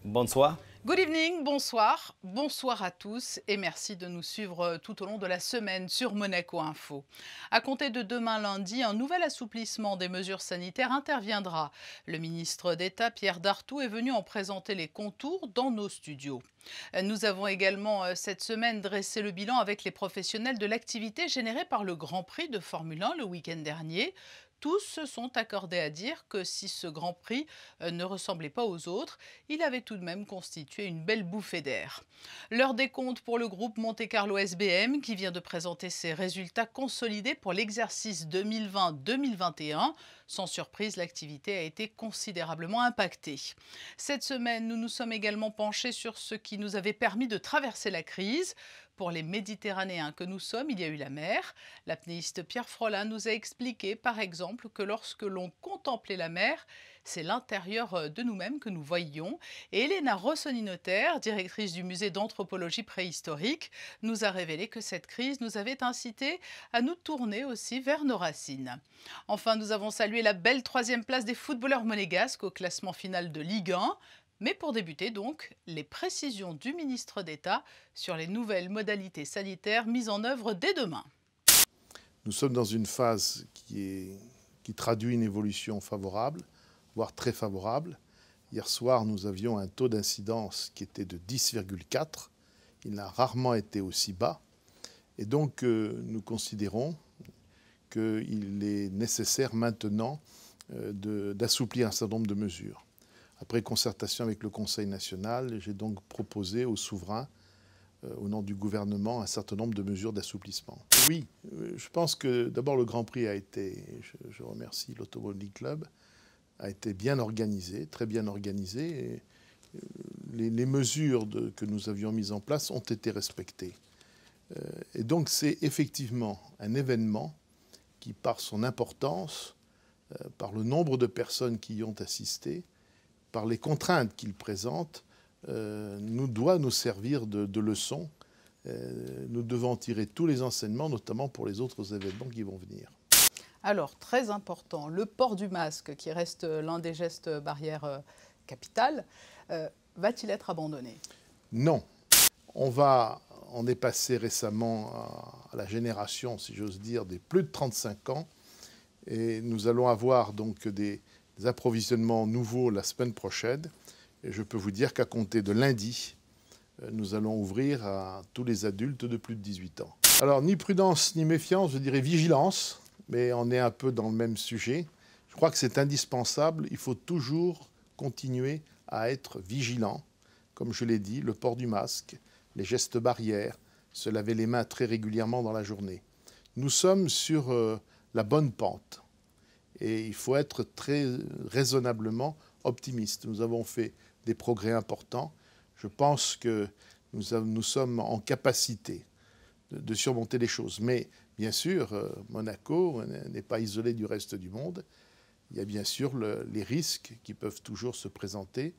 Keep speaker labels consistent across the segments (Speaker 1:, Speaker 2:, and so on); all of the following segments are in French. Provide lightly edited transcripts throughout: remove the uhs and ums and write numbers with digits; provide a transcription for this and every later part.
Speaker 1: Bonsoir.
Speaker 2: Good evening, bonsoir, bonsoir à tous et merci de nous suivre tout au long de la semaine sur Monaco Info. À compter de demain lundi, un nouvel assouplissement des mesures sanitaires interviendra. Le ministre d'État Pierre Dartout est venu en présenter les contours dans nos studios. Nous avons également cette semaine dressé le bilan avec les professionnels de l'activité générée par le Grand Prix de Formule 1 le week-end dernier. Tous se sont accordés à dire que si ce Grand Prix ne ressemblait pas aux autres, il avait tout de même constitué une belle bouffée d'air. L'heure des comptes pour le groupe Monte-Carlo SBM qui vient de présenter ses résultats consolidés pour l'exercice 2020-2021. Sans surprise, l'activité a été considérablement impactée. Cette semaine, nous nous sommes également penchés sur ce qui nous avait permis de traverser la crise. Pour les Méditerranéens que nous sommes, il y a eu la mer. L'apnéiste Pierre Frollin nous a expliqué, par exemple, que lorsque l'on contemplait la mer, c'est l'intérieur de nous-mêmes que nous voyions. Et Elena Rossoni-Notaire, directrice du musée d'anthropologie préhistorique, nous a révélé que cette crise nous avait incité à nous tourner aussi vers nos racines. Enfin, nous avons salué la belle 3e place des footballeurs monégasques au classement final de Ligue 1. Mais pour débuter donc, les précisions du ministre d'État sur les nouvelles modalités sanitaires mises en œuvre dès demain.
Speaker 3: Nous sommes dans une phase qui traduit une évolution favorable, voire très favorable. Hier soir, nous avions un taux d'incidence qui était de 10,4. Il n'a rarement été aussi bas. Et donc, nous considérons qu'il est nécessaire maintenant d'assouplir un certain nombre de mesures. Après concertation avec le Conseil national, j'ai donc proposé aux souverains, au nom du gouvernement, un certain nombre de mesures d'assouplissement. Oui, je pense que d'abord le Grand Prix a été, je remercie l'Automobile Club, a été bien organisé, très bien organisé. Et les mesures que nous avions mises en place ont été respectées. Et donc c'est effectivement un événement qui, par son importance, par le nombre de personnes qui y ont assisté, par les contraintes qu'il présente, nous doit nous servir de leçon. Nous devons tirer tous les enseignements, notamment pour les autres événements qui vont venir.
Speaker 2: Alors, très important, le port du masque, qui reste l'un des gestes barrières capitales, va-t-il être abandonné?
Speaker 3: Non. On est passé récemment à la génération, si j'ose dire, des plus de 35 ans. Et nous allons avoir donc des approvisionnements nouveaux la semaine prochaine. Et je peux vous dire qu'à compter de lundi, nous allons ouvrir à tous les adultes de plus de 18 ans. Alors, ni prudence ni méfiance, je dirais vigilance, mais on est un peu dans le même sujet. Je crois que c'est indispensable. Il faut toujours continuer à être vigilant. Comme je l'ai dit, le port du masque, les gestes barrières, se laver les mains très régulièrement dans la journée. Nous sommes sur la bonne pente. Et il faut être très raisonnablement optimiste. Nous avons fait des progrès importants. Je pense que nous sommes en capacité de surmonter les choses. Mais bien sûr, Monaco n'est pas isolé du reste du monde. Il y a bien sûr les risques qui peuvent toujours se présenter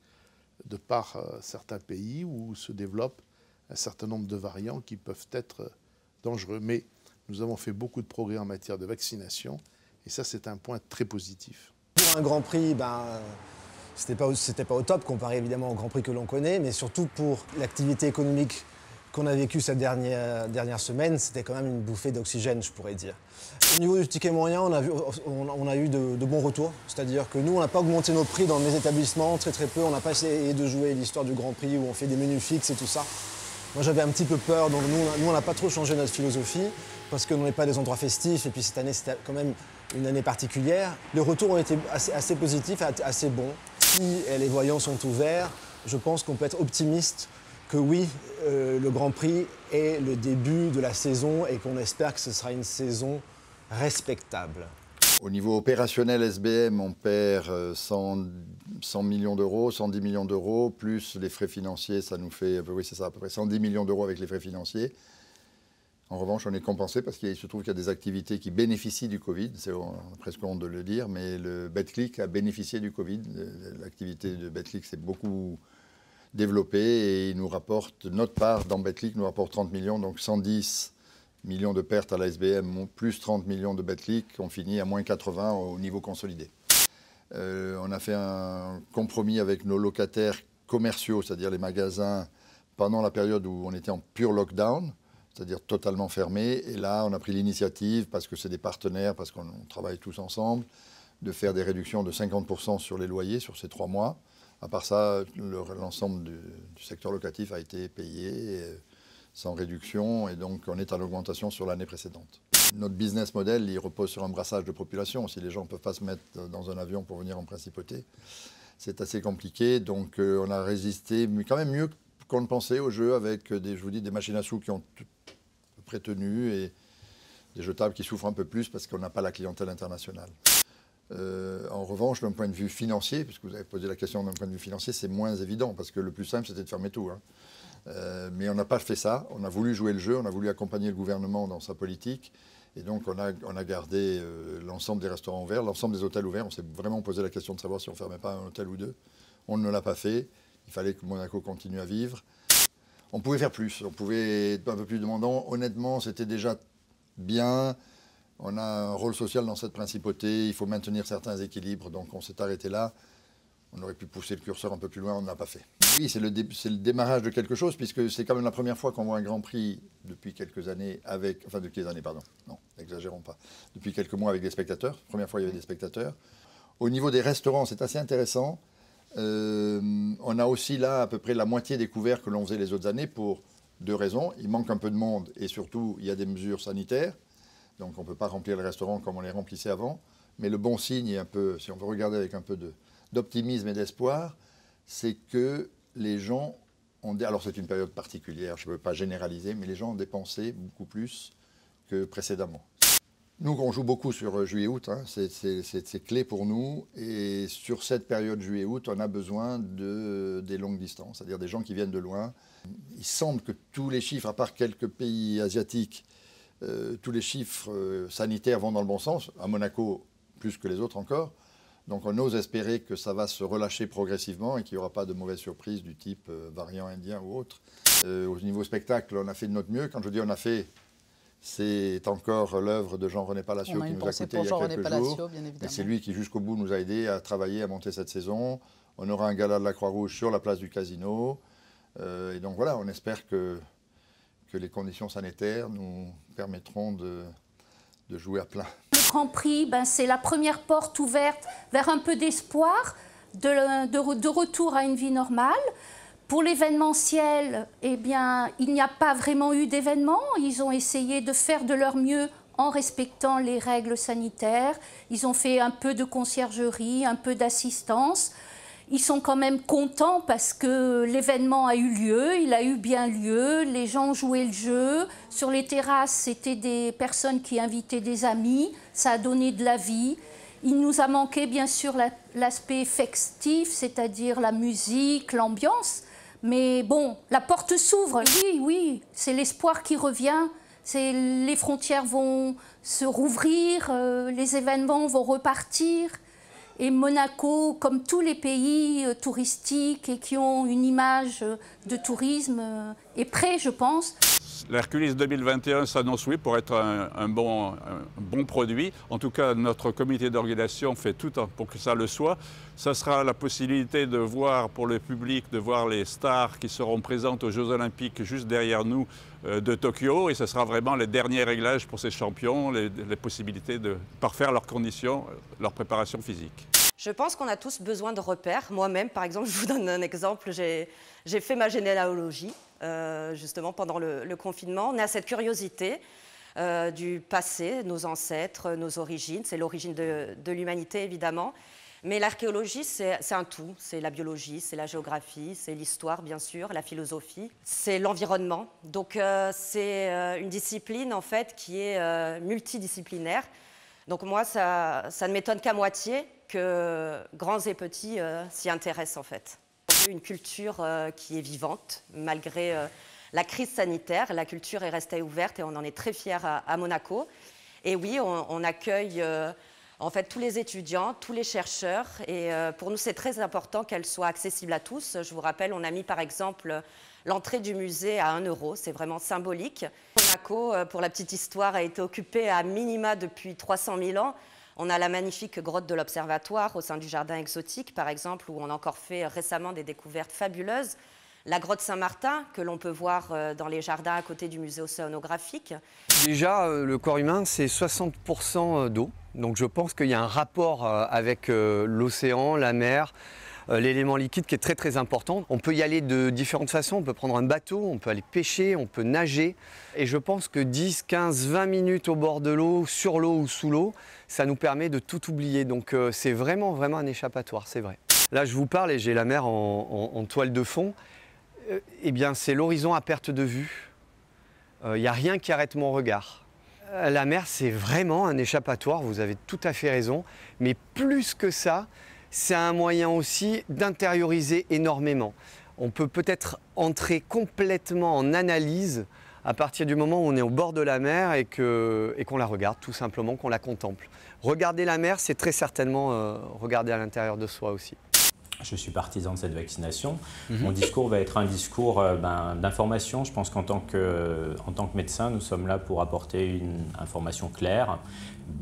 Speaker 3: de par certains pays où se développent un certain nombre de variants qui peuvent être dangereux. Mais nous avons fait beaucoup de progrès en matière de vaccination. Et ça, c'est un point très positif.
Speaker 4: Pour un Grand Prix, c'était pas au top comparé évidemment au Grand Prix que l'on connaît, mais surtout pour l'activité économique qu'on a vécue cette dernière semaine, c'était quand même une bouffée d'oxygène, je pourrais dire. Au niveau du ticket moyen, on a eu de bons retours, c'est-à-dire que nous, on n'a pas augmenté nos prix dans mes établissements, très peu, on n'a pas essayé de jouer l'histoire du Grand Prix où on fait des menus fixes et tout ça. Moi, j'avais un petit peu peur, donc nous on n'a pas trop changé notre philosophie, parce qu'on n'est pas des endroits festifs, et puis cette année, c'était quand même une année particulière. Les retours ont été assez positifs, assez bons. Si les voyants sont ouverts, je pense qu'on peut être optimiste que oui, le Grand Prix est le début de la saison et qu'on espère que ce sera une saison respectable.
Speaker 5: Au niveau opérationnel SBM, on perd 100 millions d'euros, 110 millions d'euros, plus les frais financiers, ça nous fait, oui c'est ça, à peu près 110 millions d'euros avec les frais financiers. En revanche, on est compensé parce qu'il se trouve qu'il y a des activités qui bénéficient du Covid, c'est presque honte de le dire, mais le Betclic a bénéficié du Covid. L'activité de Betclic s'est beaucoup développée et il nous rapporte, notre part dans Betclic nous rapporte 30 millions, donc 110 millions de pertes à la SBM, plus 30 millions de Betclic, on finit à moins 80 au niveau consolidé. On a fait un compromis avec nos locataires commerciaux, c'est-à-dire les magasins, pendant la période où on était en pur lockdown, c'est-à-dire totalement fermé. Et là, on a pris l'initiative, parce que c'est des partenaires, parce qu'on travaille tous ensemble, de faire des réductions de 50% sur les loyers sur ces 3 mois. À part ça, l'ensemble du secteur locatif a été payé sans réduction, et donc on est en augmentation sur l'année précédente. Notre business model, il repose sur un brassage de population. Si les gens ne peuvent pas se mettre dans un avion pour venir en principauté, c'est assez compliqué. Donc on a résisté quand même mieux qu'on ne pensait au jeu, avec je vous dis, des machines à sous qui ont tenu et des jetables qui souffrent un peu plus parce qu'on n'a pas la clientèle internationale. En revanche, d'un point de vue financier, puisque vous avez posé la question d'un point de vue financier, c'est moins évident, parce que le plus simple, c'était de fermer tout. Mais on n'a pas fait ça. On a voulu jouer le jeu, on a voulu accompagner le gouvernement dans sa politique. Et donc, on a gardé l'ensemble des restaurants ouverts, l'ensemble des hôtels ouverts. On s'est vraiment posé la question de savoir si on ne fermait pas un hôtel ou 2. On ne l'a pas fait. Il fallait que Monaco continue à vivre. On pouvait faire plus. On pouvait être un peu plus demandant. Honnêtement, c'était déjà bien. On a un rôle social dans cette principauté. Il faut maintenir certains équilibres. Donc, on s'est arrêté là. On aurait pu pousser le curseur un peu plus loin, on ne l'a pas fait. Oui, c'est le démarrage de quelque chose, puisque c'est quand même la première fois qu'on voit un Grand Prix depuis quelques années avec... Enfin, depuis des années, pardon. Non, n'exagérons pas. Depuis quelques mois avec des spectateurs. Première fois, il y avait des spectateurs. Au niveau des restaurants, c'est assez intéressant. On a aussi là à peu près la moitié des couverts que l'on faisait les autres années pour 2 raisons. Il manque un peu de monde et surtout, il y a des mesures sanitaires. Donc, on ne peut pas remplir les restaurants comme on les remplissait avant. Mais le bon signe, est un peu, si on veut regarder avec un peu d'optimisme et d'espoir, c'est que les gens ont... Alors c'est une période particulière, je ne veux pas généraliser, mais les gens ont dépensé beaucoup plus que précédemment. Nous, on joue beaucoup sur juillet-août, c'est clé pour nous. Et sur cette période juillet-août, on a besoin des longues distances, c'est-à-dire des gens qui viennent de loin. Il semble que tous les chiffres, à part quelques pays asiatiques, tous les chiffres sanitaires vont dans le bon sens, à Monaco plus que les autres encore. Donc on ose espérer que ça va se relâcher progressivement et qu'il n'y aura pas de mauvaises surprises du type variant indien ou autre. Au niveau spectacle, on a fait de notre mieux. Quand je dis on a fait, c'est encore l'œuvre de Jean-René Palacio qui nous a coûté il y a quelques jours. Et c'est lui qui jusqu'au bout nous a aidés à travailler, à monter cette saison. On aura un gala de la Croix-Rouge sur la place du Casino. Et donc voilà, on espère que les conditions sanitaires nous permettront de jouer à plein.
Speaker 1: Le Grand Prix, c'est la première porte ouverte vers un peu d'espoir, de retour à une vie normale. Pour l'événementiel, eh bien, il n'y a pas vraiment eu d'événement. Ils ont essayé de faire de leur mieux en respectant les règles sanitaires. Ils ont fait un peu de conciergerie, un peu d'assistance. Ils sont quand même contents parce que l'événement a eu lieu, il a eu bien lieu, les gens jouaient le jeu. Sur les terrasses, c'était des personnes qui invitaient des amis, ça a donné de la vie. Il nous a manqué bien sûr l'aspect festif, c'est-à-dire la musique, l'ambiance. Mais bon, la porte s'ouvre, oui, c'est l'espoir qui revient. Les frontières vont se rouvrir, les événements vont repartir. Et Monaco, comme tous les pays touristiques et qui ont une image de tourisme, est prêt, je pense.
Speaker 6: L'Hercules 2021 s'annonce, oui, pour être un bon produit. En tout cas, notre comité d'organisation fait tout pour que ça le soit. Ça sera la possibilité de voir pour le public, de voir les stars qui seront présentes aux Jeux Olympiques juste derrière nous de Tokyo. Et ce sera vraiment les derniers réglages pour ces champions, les possibilités de parfaire leurs conditions, leur préparation physique.
Speaker 7: Je pense qu'on a tous besoin de repères. Moi-même, par exemple, je vous donne un exemple. J'ai fait ma généalogie, justement, pendant le confinement. On a cette curiosité du passé, nos ancêtres, nos origines. C'est l'origine de l'humanité, évidemment. Mais l'archéologie, c'est un tout. C'est la biologie, c'est la géographie, c'est l'histoire, bien sûr, la philosophie. C'est l'environnement. Donc, c'est une discipline, en fait, qui est multidisciplinaire. Donc, moi, ça ne m'étonne qu'à moitié que grands et petits s'y intéressent, en fait. Une culture qui est vivante, malgré la crise sanitaire. La culture est restée ouverte et on en est très fiers à Monaco. Et oui, on accueille en fait tous les étudiants, tous les chercheurs. Et pour nous, c'est très important qu'elle soit accessible à tous. Je vous rappelle, on a mis par exemple l'entrée du musée à 1 €. C'est vraiment symbolique. Monaco, pour la petite histoire, a été occupée à minima depuis 300 000 ans. On a la magnifique grotte de l'Observatoire au sein du jardin exotique, par exemple, où on a encore fait récemment des découvertes fabuleuses. La grotte Saint-Martin, que l'on peut voir dans les jardins à côté du musée océanographique.
Speaker 8: Déjà, le corps humain, c'est 60% d'eau. Donc je pense qu'il y a un rapport avec l'océan, la mer, l'élément liquide qui est très très important. On peut y aller de différentes façons. On peut prendre un bateau, on peut aller pêcher, on peut nager. Et je pense que 10, 15, 20 minutes au bord de l'eau, sur l'eau ou sous l'eau, ça nous permet de tout oublier. Donc c'est vraiment un échappatoire, c'est vrai. Là, je vous parle et j'ai la mer en toile de fond. Eh bien, c'est l'horizon à perte de vue. Il n'y a rien qui arrête mon regard. La mer, c'est vraiment un échappatoire, vous avez tout à fait raison. Mais plus que ça, c'est un moyen aussi d'intérioriser énormément. On peut peut-être entrer complètement en analyse à partir du moment où on est au bord de la mer et qu'on la regarde, tout simplement, qu'on la contemple. Regarder la mer, c'est très certainement regarder à l'intérieur de soi aussi.
Speaker 9: Je suis partisan de cette vaccination. Mon discours va être un discours d'information. Je pense qu'en tant que médecin, nous sommes là pour apporter une information claire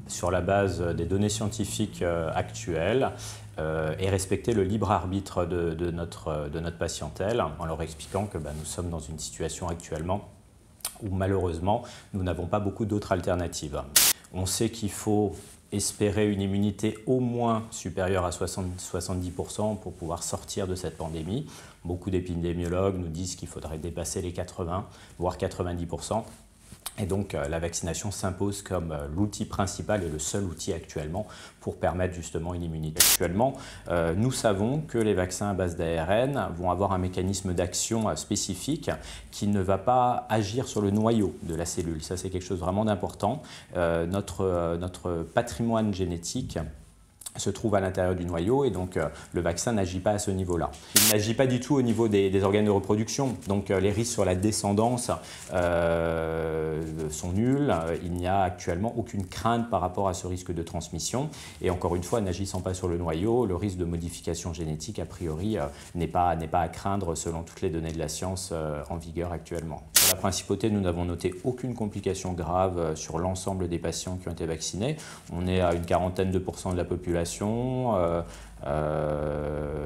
Speaker 9: sur la base des données scientifiques actuelles et respecter le libre arbitre de notre patientèle en leur expliquant que nous sommes dans une situation actuellement où malheureusement, nous n'avons pas beaucoup d'autres alternatives. On sait qu'il faut espérer une immunité au moins supérieure à 70% pour pouvoir sortir de cette pandémie. Beaucoup d'épidémiologues nous disent qu'il faudrait dépasser les 80, voire 90%. Et donc la vaccination s'impose comme l'outil principal et le seul outil actuellement pour permettre justement une immunité. Actuellement, nous savons que les vaccins à base d'ARN vont avoir un mécanisme d'action spécifique qui ne va pas agir sur le noyau de la cellule. Ça, c'est quelque chose vraiment d'important. Notre patrimoine génétique se trouve à l'intérieur du noyau et donc le vaccin n'agit pas à ce niveau-là. Il n'agit pas du tout au niveau des organes de reproduction, donc les risques sur la descendance sont nuls. Il n'y a actuellement aucune crainte par rapport à ce risque de transmission et encore une fois, n'agissant pas sur le noyau, le risque de modification génétique a priori n'est pas à craindre selon toutes les données de la science en vigueur actuellement. Sur la principauté, nous n'avons noté aucune complication grave sur l'ensemble des patients qui ont été vaccinés. On est à une quarantaine de % de la population,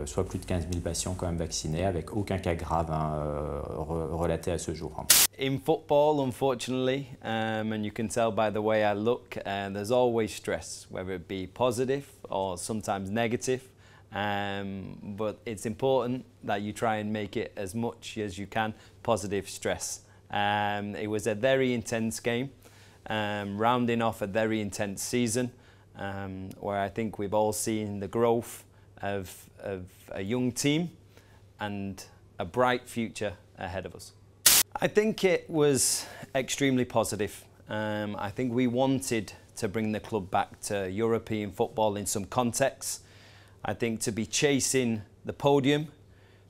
Speaker 9: soit plus de 15 000 patients quand même vaccinés avec aucun cas grave relaté à ce jour.
Speaker 10: In football, unfortunately, and you can tell by the way I look, there's always stress, whether it be positive or sometimes negative. But it's important that you try and make it as much as you can positive stress. It was a very intense game, rounding off a very intense season, where I think we've all seen the growth of a young team and a bright future ahead of us. I think it was extremely positive. I think we wanted to bring the club back to European football in some context. I think to be chasing the podium,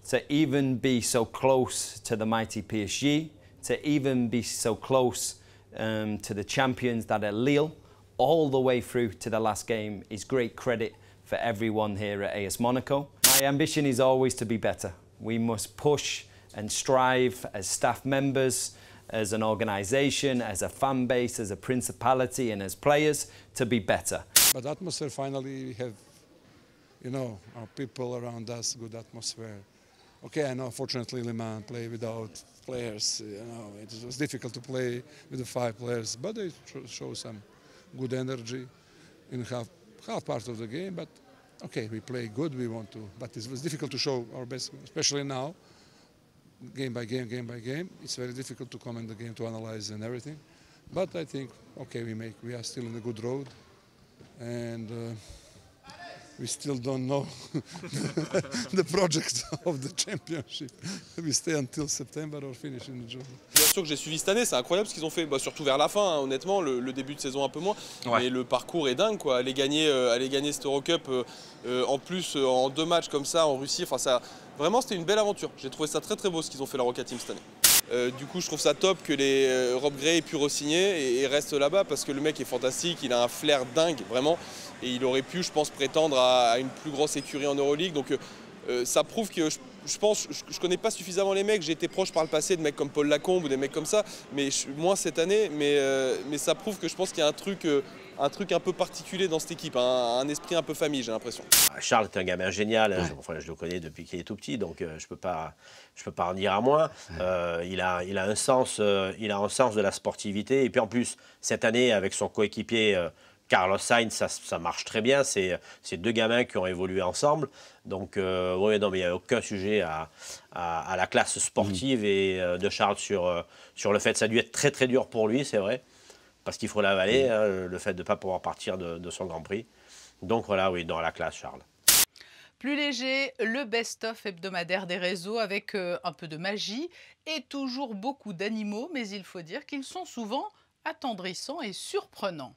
Speaker 10: to even be so close to the mighty PSG, to even be so close to the champions that are Lille, all the way through to the last game is great credit for everyone here at AS Monaco. My ambition is always to be better. We must push and strive as staff members, as an organisation, as a fan base, as a principality and as players to be better.
Speaker 11: But atmosphere, finally we have, you know, our people around us, good atmosphere. Okay, I know unfortunately Le Mans play without players, you know, it was difficult to play with the 5 players, but they show some good energy in half part of the game, but okay, we play good, we want to, but it was difficult to show our best, especially now, game by game. It's very difficult to comment the game, to analyze and everything, but I think, okay, we are still on a good road, and we still don't know the project of the championship. We stay until September or finish in June.
Speaker 12: Bien sûr que j'ai suivi cette année, c'est incroyable ce qu'ils ont fait, surtout vers la fin, hein, honnêtement, le début de saison un peu moins, ouais. Mais le parcours est dingue, quoi. Aller gagner cette Eurocup en plus en 2 matchs comme ça en Russie, enfin ça, vraiment c'était une belle aventure. J'ai trouvé ça très très beau ce qu'ils ont fait la Roca Team cette année. Du coup je trouve ça top que les Rob Gray aient pu re-signer et reste là-bas parce que le mec est fantastique, il a un flair dingue vraiment et il aurait pu je pense prétendre à une plus grosse écurie en Euroleague, donc ça prouve que je pense, je connais pas suffisamment les mecs, j'ai été proche par le passé de mecs comme Paul Lacombe ou des mecs comme ça, mais moins cette année, mais ça prouve que je pense qu'il y a un truc un peu particulier dans cette équipe, un esprit un peu famille, j'ai l'impression.
Speaker 13: Charles est un gamin génial, hein, je le connais depuis qu'il est tout petit, donc je peux pas en dire à moins. Il a un sens de la sportivité, et puis en plus, cette année, avec son coéquipier Carlos Sainz, ça marche très bien, c'est deux gamins qui ont évolué ensemble, donc oui, non, mais il n'y a aucun sujet à la classe sportive et de Charles sur le fait que ça a dû être très très dur pour lui, c'est vrai. Parce qu'il faut l'avaler, hein, le fait de ne pas pouvoir partir de son Grand Prix. Donc voilà, oui, dans la classe, Charles.
Speaker 2: Plus léger, le best-of hebdomadaire des réseaux avec un peu de magie et toujours beaucoup d'animaux, mais il faut dire qu'ils sont souvent attendrissants et surprenants.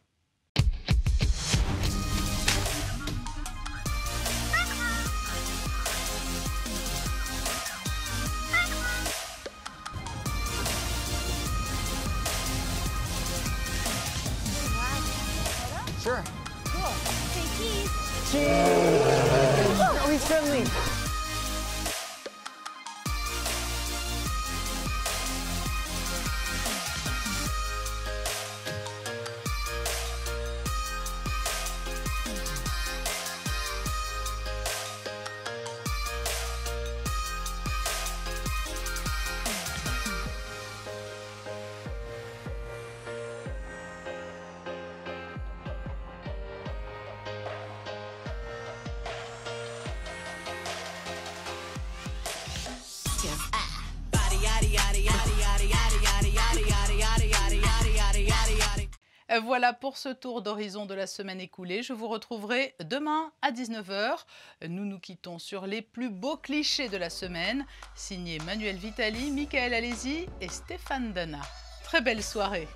Speaker 14: Sure. Cool. Say cheese. Cheese. Oh, he's friendly.
Speaker 2: Voilà pour ce tour d'horizon de la semaine écoulée. Je vous retrouverai demain à 19 h. Nous nous quittons sur les plus beaux clichés de la semaine, signés Manuel Vitali, Michael Alési et Stéphane Dana. Très belle soirée.